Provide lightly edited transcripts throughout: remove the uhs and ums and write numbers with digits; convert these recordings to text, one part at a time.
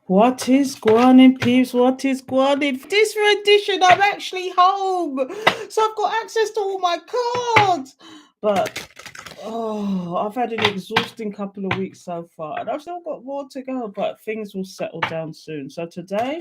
What is gwan in peeps? What is gwan in this rendition? I'm actually home, so I've got access to all my cards. But I've had an exhausting couple of weeks so far, and I've still got more to go. But things will settle down soon. So today,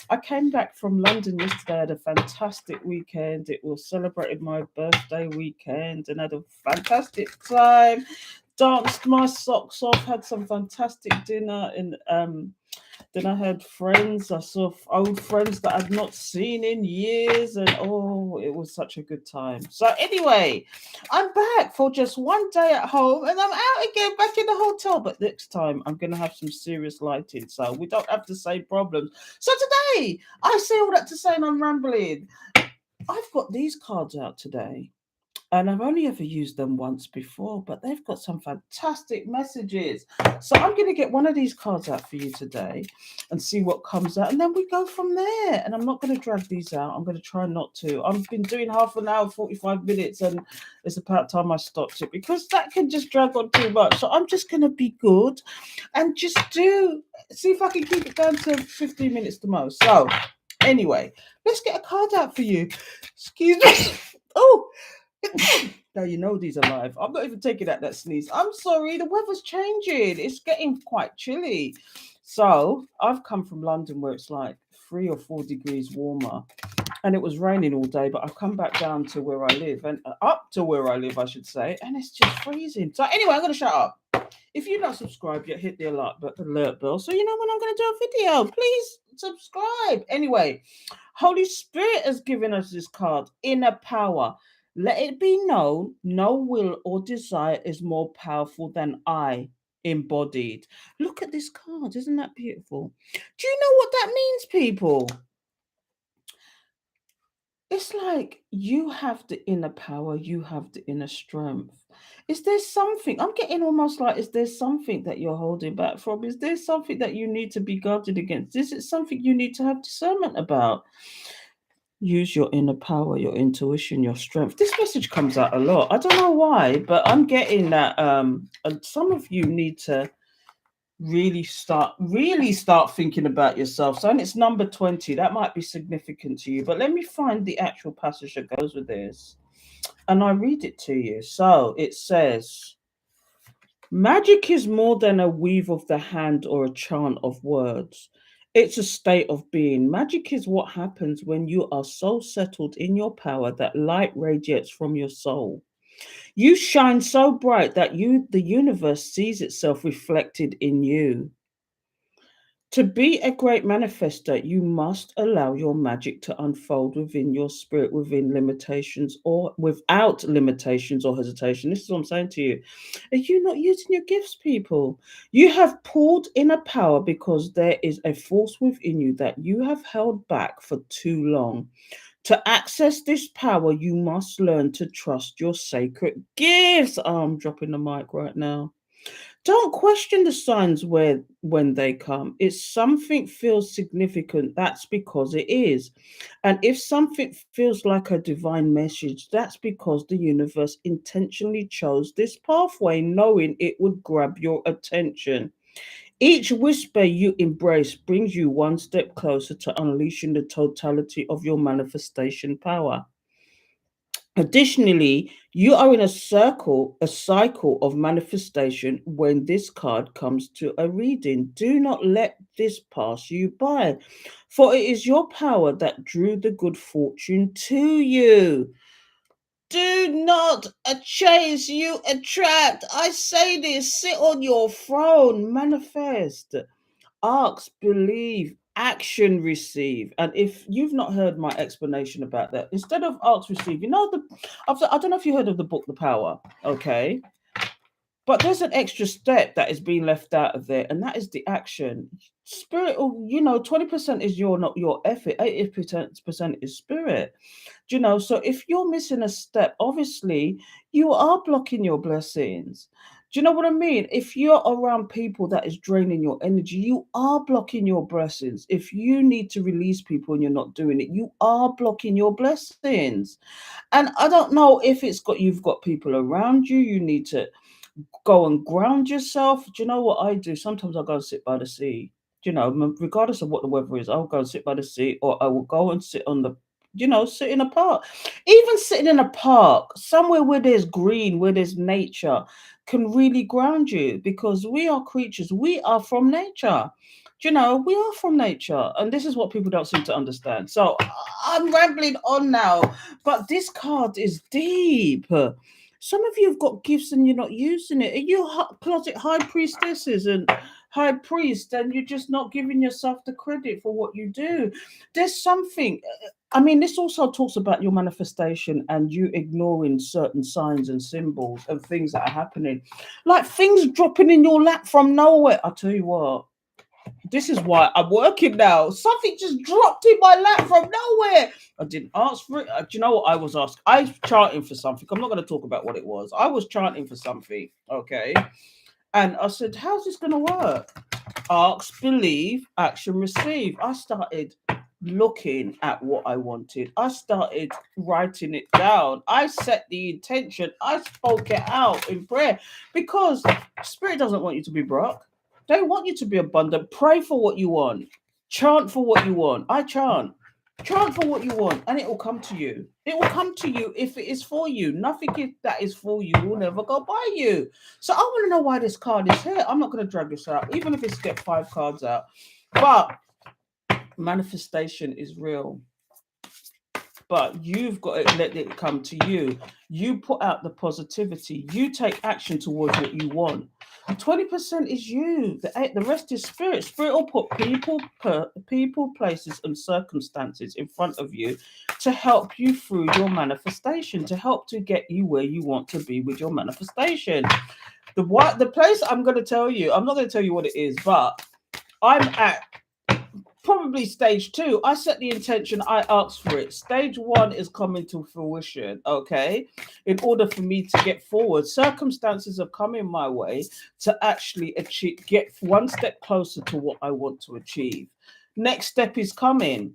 I came back from London yesterday. I had a fantastic weekend. It was celebrated my birthday weekend, and had a fantastic time. Danced my socks off. Had some fantastic dinner in then I had friends. I saw old friends that I'd not seen in years, and oh, it was such a good time. So anyway, I'm back for just one day at home, and I'm out again back in the hotel. But next time, I'm gonna have some serious lighting, so we don't have the same problems. So today, I say all that to say, and I'm rambling. I've got these cards out today. And I've only ever used them once before, but they've got some fantastic messages. So I'm going to get one of these cards out for you today and see what comes out. And then we go from there. And I'm not going to drag these out. I'm going to try not to. I've been doing half an hour, 45 minutes, and it's about time I stopped it because that can just drag on too much. So I'm just going to be good and just see if I can keep it down to 15 minutes the most. So anyway, let's get a card out for you. Excuse me. Oh, now you know these are live. I'm not even taking out that sneeze. I'm sorry, the weather's changing. It's getting quite chilly. So I've come from London where it's like 3 or 4 degrees warmer. And it was raining all day, but I've come back down to where I live and up to where I live, I should say, and it's just freezing. So anyway, I'm gonna shut up. If you're not subscribed yet, hit the alert bell so you know when I'm gonna do a video. Please subscribe. Anyway, Holy Spirit has given us this card, inner power. Let it be known, no will or desire is more powerful than I embodied. Look at this card, isn't that beautiful? Do you know what that means, people? It's like you have the inner power, you have the inner strength. Is there something I'm getting almost like, is there something that you're holding back from? Is there something that you need to be guarded against? Is it something you need to have discernment about? Use your inner power, your intuition, your strength. This message comes out a lot. I don't know why, but I'm getting that and some of you need to really start thinking about yourself. So and it's number 20. That might be significant to you. But let me find the actual passage that goes with this. And I read it to you. So it says magic is more than a weave of the hand or a chant of words. It's a state of being. Magic is what happens when you are so settled in your power that light radiates from your soul. You shine so bright that the universe sees itself reflected in you. To be a great manifester, you must allow your magic to unfold within your spirit, within limitations or without limitations or hesitation. This is what I'm saying to you. Are you not using your gifts, people? You have pulled in a power because there is a force within you that you have held back for too long. To access this power, you must learn to trust your sacred gifts. Oh, I'm dropping the mic right now. Don't question the signs where when they come. If something feels significant, that's because it is. And if something feels like a divine message, that's because the universe intentionally chose this pathway, knowing it would grab your attention. Each whisper you embrace brings you one step closer to unleashing the totality of your manifestation power. Additionally, you are in a cycle of manifestation when this card comes to a reading. Do not let this pass you by, for it is your power that drew the good fortune to you. Do not chase, you attract. I say this, sit on your throne, manifest. Ask, believe, action, receive. And if you've not heard my explanation about that, instead of ask, receive, I don't know if you heard of the book The Power, okay? But there's an extra step that is being left out of there, and that is the action. Spirit, 20% is not your effort, 80% is spirit. So if you're missing a step, obviously you are blocking your blessings. Do you know what I mean? If you're around people that is draining your energy, you are blocking your blessings. If you need to release people and you're not doing it, you are blocking your blessings. And I don't know if you've got people around you, you need to go and ground yourself. Do you know what I do? Sometimes I go and sit by the sea. Regardless of what the weather is, I'll go and sit by the sea, or I will go and sit on the, sit in a park. Even sitting in a park, somewhere where there's green, where there's nature, can really ground you, because we are creatures. We are from nature. We are from nature. And this is what people don't seem to understand. So I'm rambling on now, but this card is deep. Some of you have got gifts and you're not using it. Are you closet high priestesses and high priest, and you're just not giving yourself the credit for what you do? There's something. I mean, this also talks about your manifestation and you ignoring certain signs and symbols and things that are happening, like things dropping in your lap from nowhere. I tell you what, this is why I'm working now. Something just dropped in my lap from nowhere. I didn't ask for it. Do you know what I was asked? I was chanting for something. I'm not going to talk about what it was. I was chanting for something. Okay. And I said, how's this going to work? Ask, believe, action, receive. I started looking at what I wanted. I started writing it down. I set the intention. I spoke it out in prayer, because Spirit doesn't want you to be broke. They want you to be abundant. Pray for what you want. Chant for what you want. I chant. Chant for what you want, and it will come to you. It will come to you if it is for you. Nothing that is for you will never go by you. So I want to know why this card is here. I'm not going to drag this out, even if it's get 5 cards out. But manifestation is real. But you've got to let it come to you. You put out the positivity. You take action towards what you want. 20% is you. The rest is spirit. Spirit will put people, places, and circumstances in front of you to help you through your manifestation, to help to get you where you want to be with your manifestation. The place I'm going to tell you, I'm not going to tell you what it is, but I'm at probably stage 2. I set the intention, I asked for it. Stage 1 is coming to fruition, okay? In order for me to get forward, circumstances have come in my way to actually get one step closer to what I want to achieve. Next step is coming.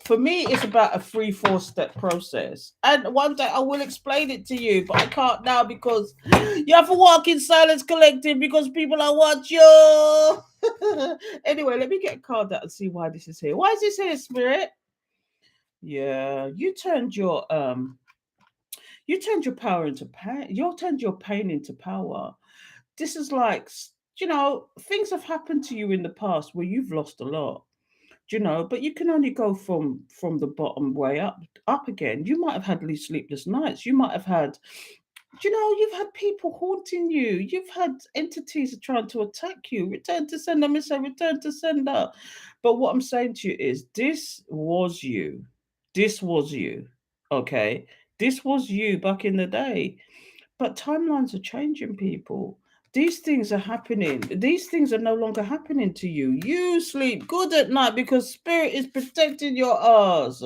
For me, it's about a 3-4 step process. And one day I will explain it to you, but I can't now, because you have to walk in silence collective, because people are watching you. Anyway, let me get a card out and see why this is here. Why is this here, Spirit? Yeah, you turned your power into pain. You turned your pain into power. This is like, things have happened to you in the past where you've lost a lot. But you can only go from the bottom way up again. You might have had sleepless nights. You might have had, you've had people haunting you. You've had entities trying to attack you. Return to sender, Miss, return to sender. But what I'm saying to you is, this was you. This was you. Okay, this was you back in the day. But timelines are changing, people. These things are happening. These things are no longer happening to you. You sleep good at night because spirit is protecting your ass.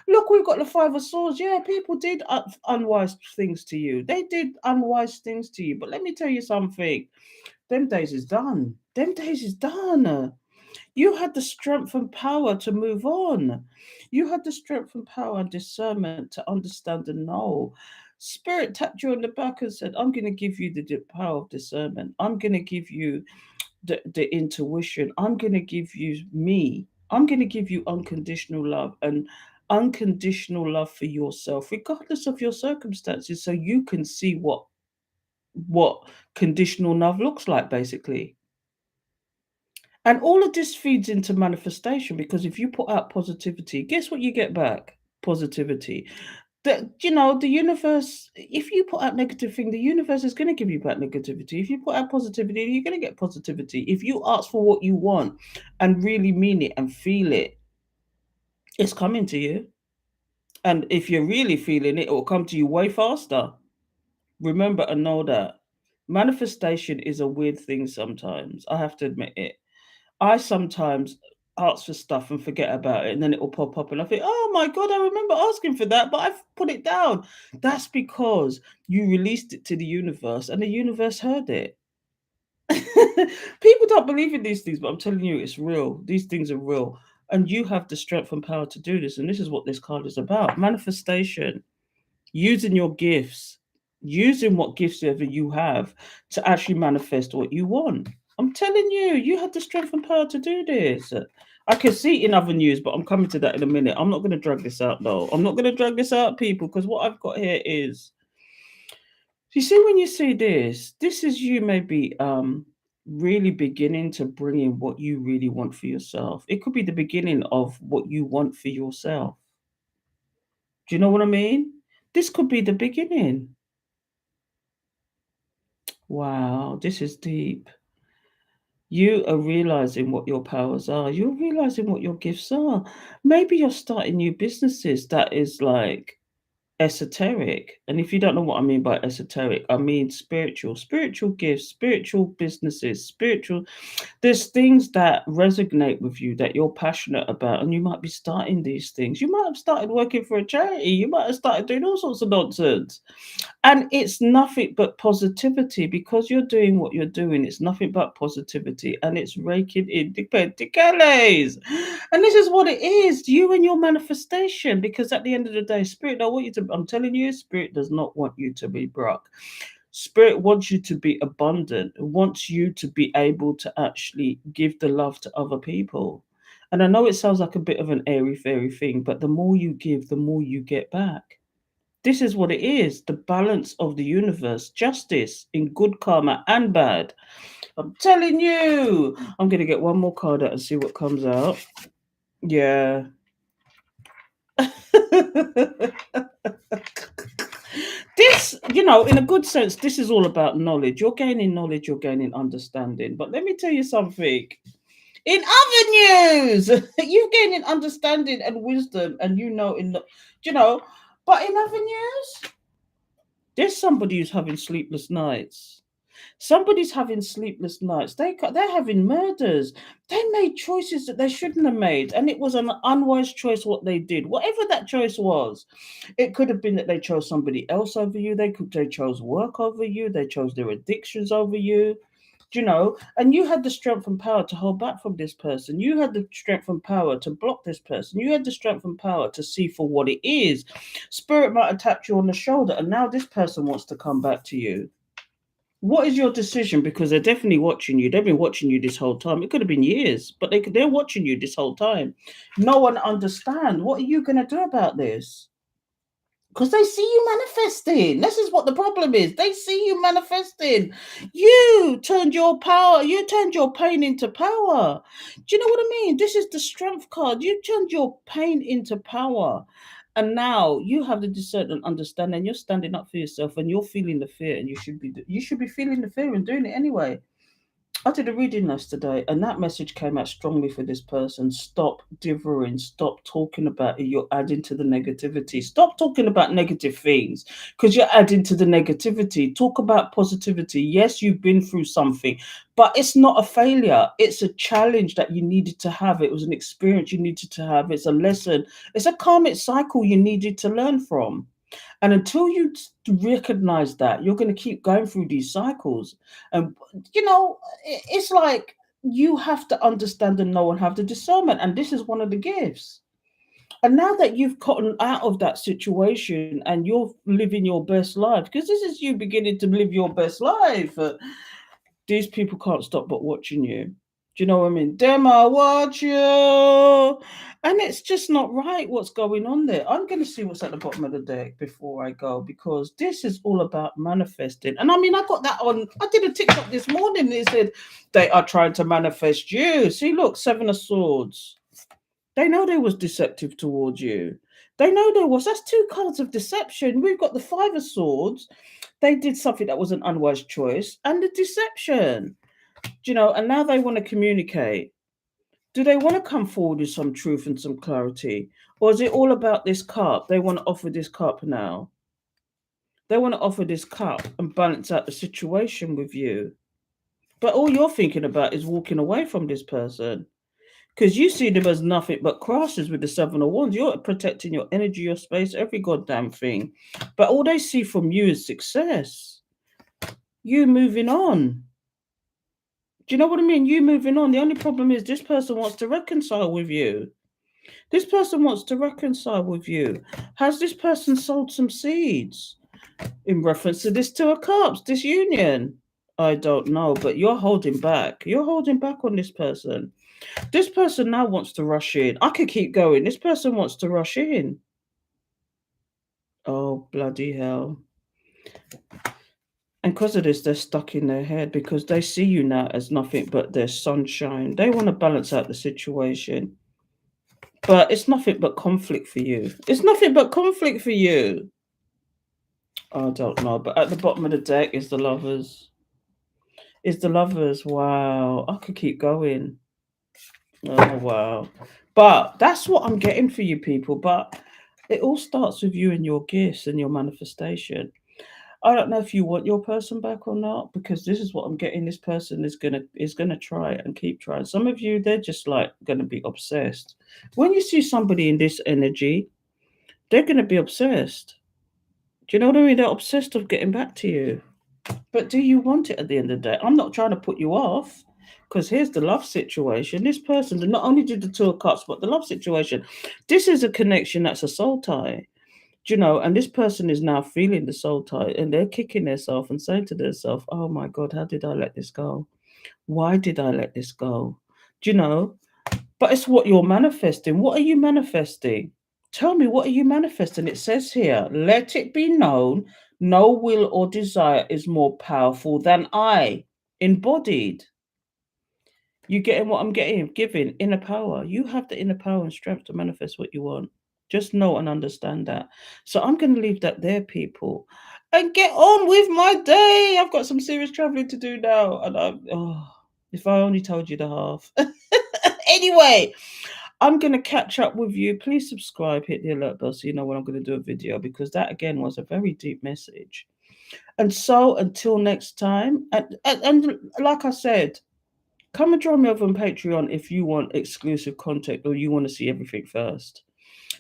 Look, we've got the 5 of Swords. Yeah, people did unwise things to you. They did unwise things to you. But let me tell you something. Them days is done. Them days is done. You had the strength and power to move on. You had the strength and power and discernment to understand and know. Spirit tapped you on the back and said, I'm going to give you the power of discernment. I'm going to give you the intuition. I'm going to give you me. I'm going to give you unconditional love and unconditional love for yourself, regardless of your circumstances, so you can see what conditional love looks like, basically. And all of this feeds into manifestation, because if you put out positivity, guess what you get back? Positivity. The universe, if you put out negative thing, the universe is going to give you back negativity. If you put out positivity, you're going to get positivity. If you ask for what you want and really mean it and feel it, it's coming to you. And if you're really feeling it, it will come to you way faster. Remember and know that manifestation is a weird thing sometimes. I have to admit it. I sometimes ask for stuff and forget about it, and then it will pop up and I think, oh my God, I remember asking for that, but I've put it down. That's because you released it to the universe and the universe heard it. People don't believe in these things, but I'm telling you, it's real. These things are real. And you have the strength and power to do this. And this is what this card is about. Manifestation, using your gifts, using what gifts ever you have to actually manifest what you want. I'm telling you, you had the strength and power to do this. I can see it in other news, but I'm coming to that in a minute. I'm not going to drag this out, though. I'm not going to drag this out, people, because what I've got here is, you see, when you see this is you maybe really beginning to bring in what you really want for yourself. It could be the beginning of what you want for yourself. Do you know what I mean? This could be the beginning. Wow, this is deep. You are realizing what your powers are. You're realizing what your gifts are. Maybe you're starting new businesses that is like esoteric. And if you don't know what I mean by esoteric, I mean spiritual gifts, spiritual businesses, spiritual. There's things that resonate with you that you're passionate about, and you might be starting these things. You might have started working for a charity. You might have started doing all sorts of nonsense. And it's nothing but positivity because you're doing what you're doing. It's nothing but positivity and it's raking in the penticales. And this is what it is, you and your manifestation. Because at the end of the day, spirit don't want you to, I'm telling you, spirit does not want you to be broke. Spirit wants you to be abundant, it wants you to be able to actually give the love to other people. And I know it sounds like a bit of an airy fairy thing, but the more you give, the more you get back. This is what it is, the balance of the universe, justice in good karma and bad. I'm telling you. I'm going to get one more card out and see what comes out. Yeah. This, in a good sense, this is all about knowledge, you're gaining understanding. But let me tell you something. In other news, you're gaining understanding and wisdom, and you know, but in other news, there's somebody who's having sleepless nights. Somebody's having sleepless nights. They're having murders. They made choices that they shouldn't have made, and it was an unwise choice what they did. Whatever that choice was, it could have been that they chose somebody else over you. They chose work over you. They chose their addictions over you. And you had the strength and power to hold back from this person. You had the strength and power to block this person. You had the strength and power to see for what it is. Spirit might have tapped you on the shoulder, and now this person wants to come back to you. What is your decision? Because they're definitely watching you. They've been watching you this whole time. It could have been years, but they're watching you this whole time. No one understand. What are you going to do about this? Because they see you manifesting. This is what the problem is. They see you manifesting. You turned your pain into power. Do you know what I mean? This is the strength card. You turned your pain into power. And now you have the discernment understanding. You're standing up for yourself and you're feeling the fear, and you should be feeling the fear and doing it anyway. I did a reading yesterday, and that message came out strongly for this person. Stop dithering, stop talking about it. You're adding to the negativity. Stop talking about negative things because you're adding to the negativity. Talk about positivity. Yes, you've been through something, but it's not a failure. It's a challenge that you needed to have. It was an experience you needed to have. It's a lesson. It's a karmic cycle you needed to learn from. And until you recognize that, you're going to keep going through these cycles. And, it's like you have to understand and know and have the discernment. And this is one of the gifts. And now that you've gotten out of that situation and you're living your best life, because this is you beginning to live your best life, these people can't stop but watching you. Do you know what I mean? Them I watch you. And it's just not right what's going on there. I'm going to see what's at the bottom of the deck before I go, because this is all about manifesting. And I mean, I got that on. I did a TikTok this morning. They said they are trying to manifest you. See, look, Seven of Swords. They know they was deceptive towards you. They know there was. That's two cards of deception. We've got the Five of Swords. They did something that was an unwise choice, and the deception. And now they want to communicate. Do they want to come forward with some truth and some clarity? Or is it all about this cup? They want to offer this cup now. They want to offer this cup and balance out the situation with you. But all you're thinking about is walking away from this person. Because you see them as nothing but crosses with the Seven of Wands. You're protecting your energy, your space, every goddamn thing. But all they see from you is success. You moving on. Do you know what I mean? You moving on. The only problem is this person wants to reconcile with you. This person wants to reconcile with you. Has this person sowed some seeds in reference to this Two of Cups, this union? I don't know, but you're holding back. You're holding back on this person. This person now wants to rush in. I could keep going. This person wants to rush in. Oh, bloody hell. And because of this, they're stuck in their head because they see you now as nothing but their sunshine. They want to balance out the situation. But it's nothing but conflict for you. It's nothing but conflict for you. I don't know. But at the bottom of the deck is the lovers. Is the lovers. Wow. I could keep going. Oh, wow. But that's what I'm getting for you people. But it all starts with you and your gifts and your manifestation. I don't know if you want your person back or not, because this is what I'm getting. This person is gonna try and keep trying. Some of you, they're just like gonna be obsessed. When you see somebody in this energy, they're gonna be obsessed. Do you know what I mean? They're obsessed of getting back to you. But do you want it at the end of the day? I'm not trying to put you off. Because here's the love situation. This person, not only did the Two of Cups, but the love situation. This is a connection that's a soul tie. Do you know, and this person is now feeling the soul tie and they're kicking themselves and saying to themselves, oh my God, how did I let this go? Why did I let this go? Do you know? But it's what you're manifesting. What are you manifesting? Tell me, what are you manifesting? It says here, let it be known, no will or desire is more powerful than I, embodied. You getting what I'm getting? Giving inner power. You have the inner power and strength to manifest what you want. Just know and understand that. So I'm going to leave that there, people, and get on with my day. I've got some serious traveling to do now, and if I only told you the half. Anyway, I'm going to catch up with you. Please subscribe, hit the alert bell so you know when I'm going to do a video, because that again was a very deep message. And so until next time, and like I said, come and join me over on Patreon if you want exclusive content or you want to see everything first.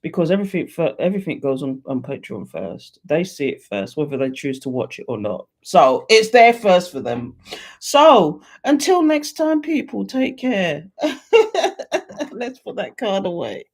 Because everything goes on Patreon first. They see it first, whether they choose to watch it or not. So it's there first for them. So until next time, people, take care. Let's put that card away.